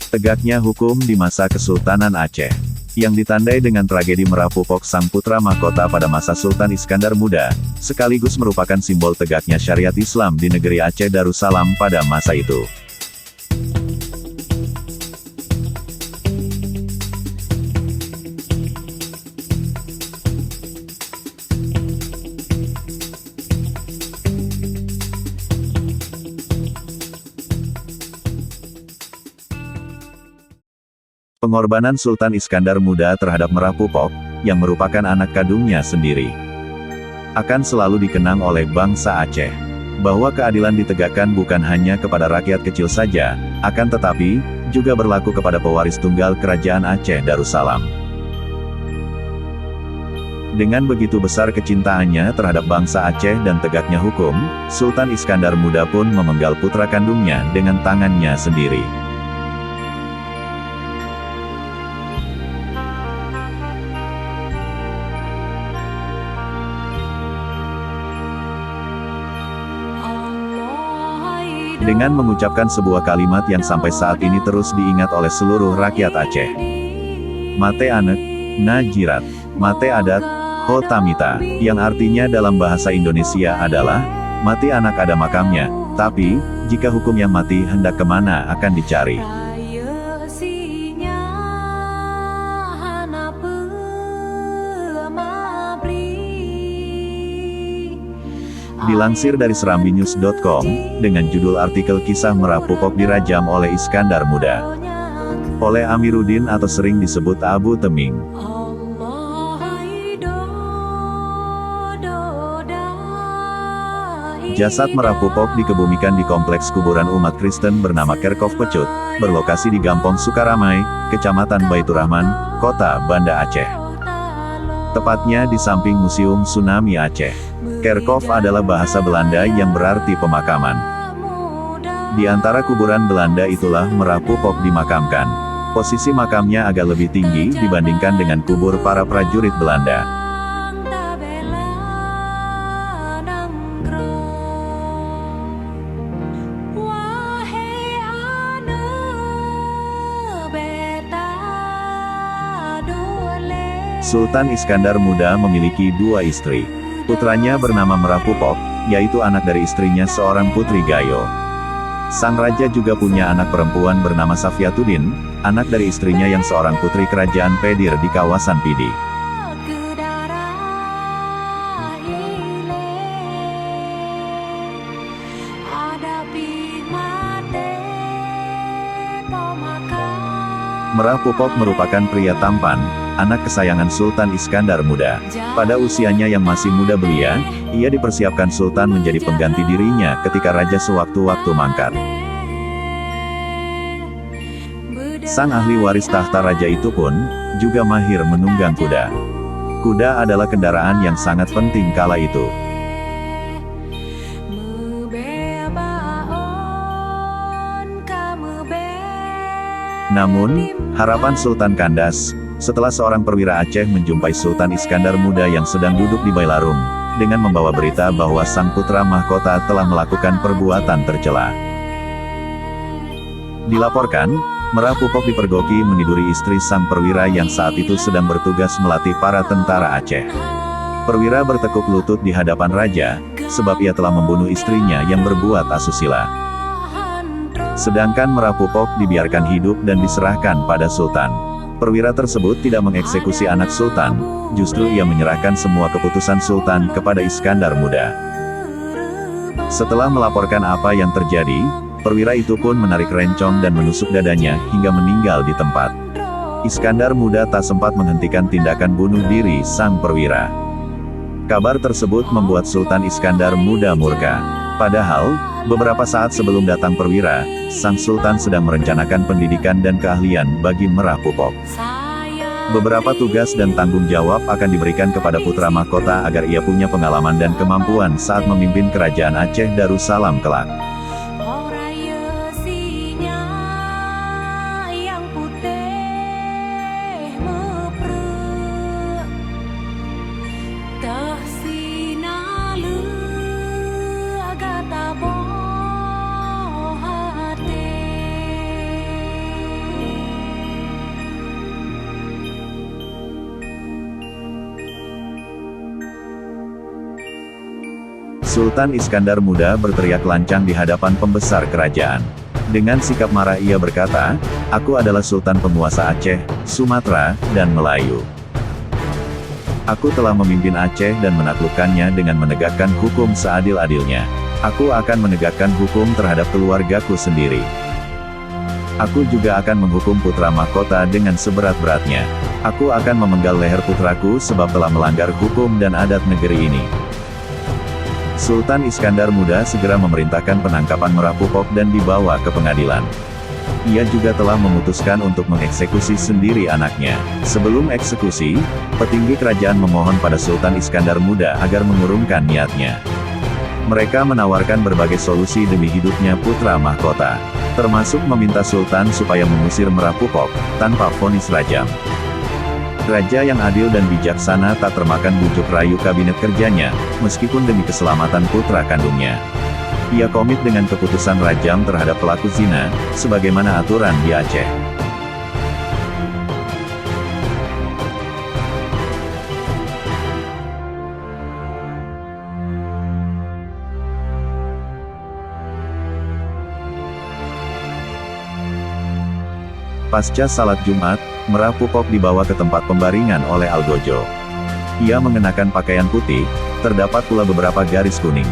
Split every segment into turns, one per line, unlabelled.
Tegaknya hukum di masa Kesultanan Aceh, yang ditandai dengan tragedi Merapupok sang putra mahkota pada masa Sultan Iskandar Muda, sekaligus merupakan simbol tegaknya syariat Islam di negeri Aceh Darussalam pada masa itu. Pengorbanan Sultan Iskandar Muda terhadap Merapupok, yang merupakan anak kandungnya sendiri, akan selalu dikenang oleh bangsa Aceh. Bahwa keadilan ditegakkan bukan hanya kepada rakyat kecil saja, akan tetapi, juga berlaku kepada pewaris tunggal Kerajaan Aceh Darussalam. Dengan begitu besar kecintaannya terhadap bangsa Aceh dan tegaknya hukum, Sultan Iskandar Muda pun memenggal putra kandungnya dengan tangannya sendiri. Dengan mengucapkan sebuah kalimat yang sampai saat ini terus diingat oleh seluruh rakyat Aceh. Mate anek, na jirat, mate adat, ho tamita, yang artinya dalam bahasa Indonesia adalah, mati anak ada makamnya, tapi, jika hukum yang mati hendak kemana akan dicari. Dilansir dari serambinews.com, dengan judul artikel kisah Merapupok dirajam oleh Iskandar Muda. Oleh Amiruddin atau sering disebut Abu Teming. Jasad Merapupok dikebumikan di kompleks kuburan umat Kristen bernama Kerkhof Pecut, berlokasi di Gampong Sukaramai, Kecamatan Baiturrahman, Kota Banda Aceh. Tepatnya di samping Museum Tsunami Aceh. Kerkhof adalah bahasa Belanda yang berarti pemakaman. Di antara kuburan Belanda itulah Merapupok dimakamkan. Posisi makamnya agak lebih tinggi dibandingkan dengan kubur para prajurit Belanda. Sultan Iskandar Muda memiliki dua istri. Putranya bernama Merapupok, yaitu anak dari istrinya seorang putri Gayo. Sang raja juga punya anak perempuan bernama Safiatuddin, anak dari istrinya yang seorang putri kerajaan Pedir di kawasan Pidi. Merapupok merupakan pria tampan, anak kesayangan Sultan Iskandar Muda. Pada usianya yang masih muda belia, ia dipersiapkan Sultan menjadi pengganti dirinya ketika raja sewaktu-waktu mangkat. Sang ahli waris tahta raja itu pun, juga mahir menunggang kuda. Kuda adalah kendaraan yang sangat penting kala itu. Namun, harapan Sultan kandas, setelah seorang perwira Aceh menjumpai Sultan Iskandar Muda yang sedang duduk di Bailarung, dengan membawa berita bahwa sang putra mahkota telah melakukan perbuatan tercela. Dilaporkan, Merapupok dipergoki meniduri istri sang perwira yang saat itu sedang bertugas melatih para tentara Aceh. Perwira bertekuk lutut di hadapan raja, sebab ia telah membunuh istrinya yang berbuat asusila. Sedangkan Merapupok dibiarkan hidup dan diserahkan pada Sultan. Perwira tersebut tidak mengeksekusi anak Sultan, justru ia menyerahkan semua keputusan Sultan kepada Iskandar Muda. Setelah melaporkan apa yang terjadi, perwira itu pun menarik rencong dan menusuk dadanya hingga meninggal di tempat. Iskandar Muda tak sempat menghentikan tindakan bunuh diri sang perwira. Kabar tersebut membuat Sultan Iskandar Muda murka. Padahal, beberapa saat sebelum datang perwira, sang Sultan sedang merencanakan pendidikan dan keahlian bagi Merapupok. Beberapa tugas dan tanggung jawab akan diberikan kepada putra mahkota agar ia punya pengalaman dan kemampuan saat memimpin kerajaan Aceh Darussalam kelak. Sultan Iskandar Muda berteriak lancang di hadapan pembesar kerajaan. Dengan sikap marah ia berkata, "Aku adalah Sultan penguasa Aceh, Sumatera, dan Melayu. Aku telah memimpin Aceh dan menaklukkannya dengan menegakkan hukum seadil-adilnya. Aku akan menegakkan hukum terhadap keluargaku sendiri. Aku juga akan menghukum putra mahkota dengan seberat-beratnya. Aku akan memenggal leher putraku sebab telah melanggar hukum dan adat negeri ini." Sultan Iskandar Muda segera memerintahkan penangkapan merampok dan dibawa ke pengadilan. Ia juga telah memutuskan untuk mengeksekusi sendiri anaknya. Sebelum eksekusi, petinggi kerajaan memohon pada Sultan Iskandar Muda agar mengurungkan niatnya. Mereka menawarkan berbagai solusi demi hidupnya putra mahkota, termasuk meminta Sultan supaya mengusir merampok tanpa vonis rajam. Raja yang adil dan bijaksana tak termakan bujuk rayu kabinet kerjanya, meskipun demi keselamatan putra kandungnya. Ia komit dengan keputusan rajam terhadap pelaku zina, sebagaimana aturan di Aceh. Pasca salat Jumat, Merampok dibawa ke tempat pembaringan oleh Algojo. Ia mengenakan pakaian putih, terdapat pula beberapa garis kuning.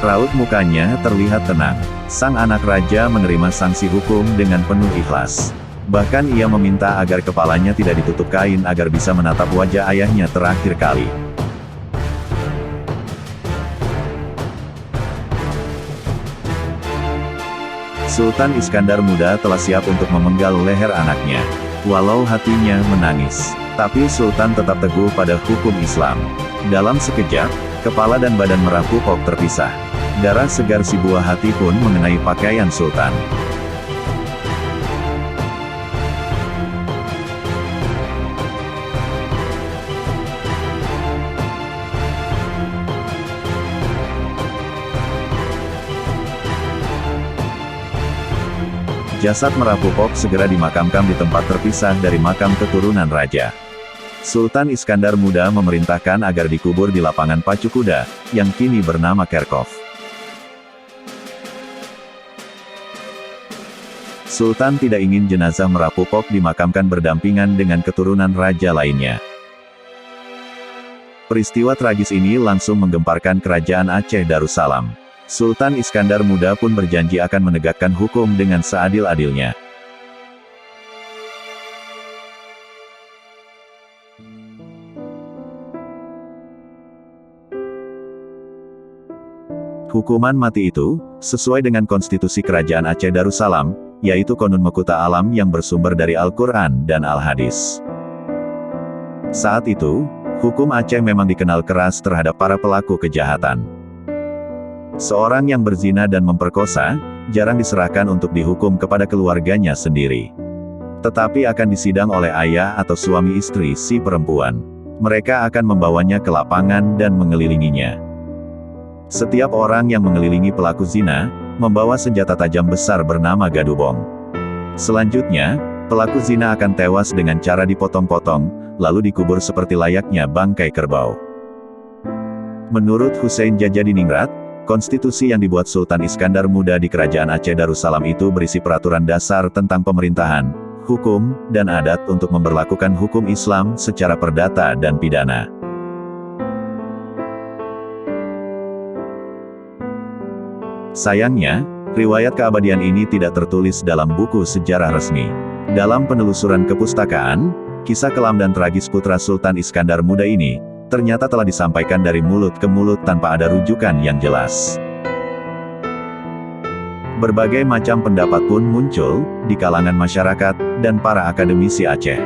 Raut mukanya terlihat tenang. Sang anak raja menerima sanksi hukum dengan penuh ikhlas. Bahkan ia meminta agar kepalanya tidak ditutup kain agar bisa menatap wajah ayahnya terakhir kali. Sultan Iskandar Muda telah siap untuk memenggal leher anaknya. Walau hatinya menangis, tapi Sultan tetap teguh pada hukum Islam. Dalam sekejap, kepala dan badan Merampok terpisah. Darah segar si buah hati pun mengenai pakaian Sultan. Jasad Merampok segera dimakamkan di tempat terpisah dari makam keturunan raja. Sultan Iskandar Muda memerintahkan agar dikubur di lapangan pacu kuda, yang kini bernama Kerkov. Sultan tidak ingin jenazah Merampok dimakamkan berdampingan dengan keturunan raja lainnya. Peristiwa tragis ini langsung menggemparkan kerajaan Aceh Darussalam. Sultan Iskandar Muda pun berjanji akan menegakkan hukum dengan seadil-adilnya. Hukuman mati itu, sesuai dengan konstitusi kerajaan Aceh Darussalam, yaitu Qonun Mekuta Alam yang bersumber dari Al-Quran dan Al-Hadis. Saat itu, hukum Aceh memang dikenal keras terhadap para pelaku kejahatan. Seorang yang berzina dan memperkosa, jarang diserahkan untuk dihukum kepada keluarganya sendiri. Tetapi akan disidang oleh ayah atau suami istri si perempuan. Mereka akan membawanya ke lapangan dan mengelilinginya. Setiap orang yang mengelilingi pelaku zina, membawa senjata tajam besar bernama gadubong. Selanjutnya, pelaku zina akan tewas dengan cara dipotong-potong, lalu dikubur seperti layaknya bangkai kerbau. Menurut Hussein Jajadiningrat, konstitusi yang dibuat Sultan Iskandar Muda di Kerajaan Aceh Darussalam itu berisi peraturan dasar tentang pemerintahan, hukum, dan adat untuk memberlakukan hukum Islam secara perdata dan pidana. Sayangnya, riwayat keabadian ini tidak tertulis dalam buku sejarah resmi. Dalam penelusuran kepustakaan, kisah kelam dan tragis putra Sultan Iskandar Muda ini, ternyata telah disampaikan dari mulut ke mulut tanpa ada rujukan yang jelas. Berbagai macam pendapat pun muncul, di kalangan masyarakat, dan para akademisi Aceh.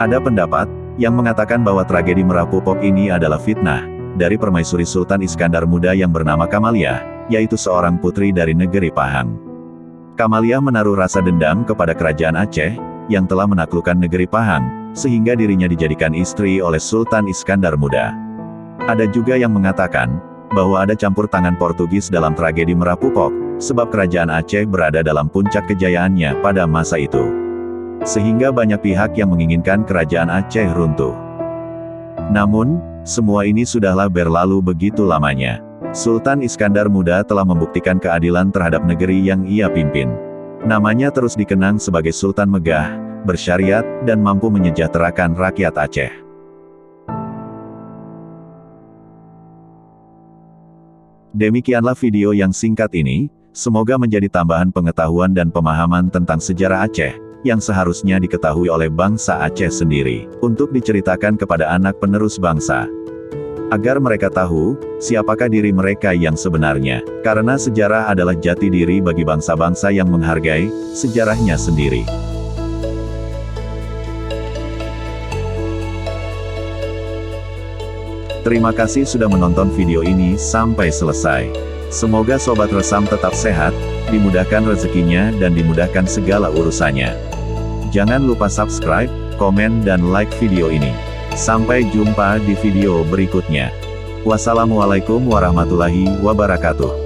Ada pendapat, yang mengatakan bahwa tragedi Merampok ini adalah fitnah, dari permaisuri Sultan Iskandar Muda yang bernama Kamaliah, yaitu seorang putri dari negeri Pahang. Kamaliah menaruh rasa dendam kepada kerajaan Aceh, yang telah menaklukkan negeri Pahang, sehingga dirinya dijadikan istri oleh Sultan Iskandar Muda. Ada juga yang mengatakan, bahwa ada campur tangan Portugis dalam tragedi Merampok, sebab kerajaan Aceh berada dalam puncak kejayaannya pada masa itu. Sehingga banyak pihak yang menginginkan kerajaan Aceh runtuh. Namun, semua ini sudahlah berlalu begitu lamanya. Sultan Iskandar Muda telah membuktikan keadilan terhadap negeri yang ia pimpin. Namanya terus dikenang sebagai Sultan Megah, bersyariat, dan mampu menyejahterakan rakyat Aceh. Demikianlah video yang singkat ini, semoga menjadi tambahan pengetahuan dan pemahaman tentang sejarah Aceh, yang seharusnya diketahui oleh bangsa Aceh sendiri, untuk diceritakan kepada anak penerus bangsa. Agar mereka tahu, siapakah diri mereka yang sebenarnya, karena sejarah adalah jati diri bagi bangsa-bangsa yang menghargai sejarahnya sendiri. Terima kasih sudah menonton video ini sampai selesai. Semoga Sobat Resam tetap sehat, dimudahkan rezekinya dan dimudahkan segala urusannya. Jangan lupa subscribe, komen dan like video ini. Sampai jumpa di video berikutnya. Wassalamualaikum warahmatullahi wabarakatuh.